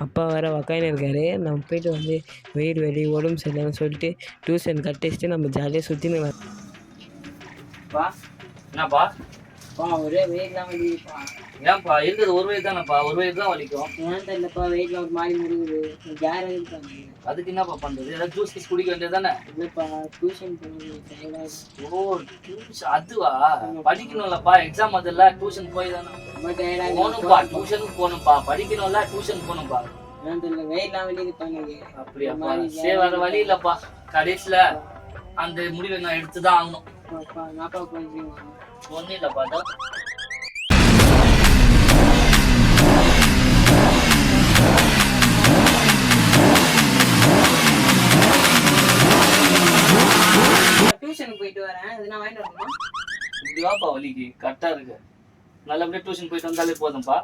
அப்பா வேறு உக்காந்து இருக்காரு. நம்ம போயிட்டு வந்து வயிறு வலி உடம்பு சரியில்லைன்னு சொல்லிட்டு டியூஷன் கட்டிச்சுட்டு நம்ம ஜாலியாக சுற்றின்னு பா என்னப்பா ஒரே வெயிட்லாம் வலிக்குதுப்பா. ஏன்ப்பா இருக்கிறது ஒரு வயது தானேப்பா, ஒரு வயது தான் வலிக்கும். ஏன் தெரியலப்பா, வெயிட்ல ஒரு மாதிரி முருகுது. கேரம் இருக்காங்க. அதுக்கு என்னப்பா பண்றது? ஏதாவது ஜூஸ் கீஸ் குடிக்க வேண்டியது தானே? இல்லைப்பா, டியூஷன் ஓ டியூஷன் அதுவா? படிக்கணும்லப்பா, எக்ஸாம் அதில்ல, டியூஷன் போய் தானே போகணும்ப்பா. டியூஷனுக்கு போகணும்ப்பா, படிக்கணும்ல, டியூஷன் போகணும்ப்பா. ஏன் தெரியல, வெயிட்லாம் வலிக்குதுப்பா எனக்கு. அப்படியாப்பா? சரி, வேற வழி இல்லப்பா. கடைசியில அந்த முடிவை நான் எடுத்துதான் ஆகணும். நாப்பா கொஞ்சம் ஒன்றும் இல்லப்பா. டியூஷனுக்கு போயிட்டு வரேன், எதுனா வாங்கிட்டு வரணுமா? இப்படி வாப்பா, வலிக்கு கரெக்டா இருக்கு. நல்லபடியா டியூஷன் போயிட்டு வந்தாலே போதும்ப்பா.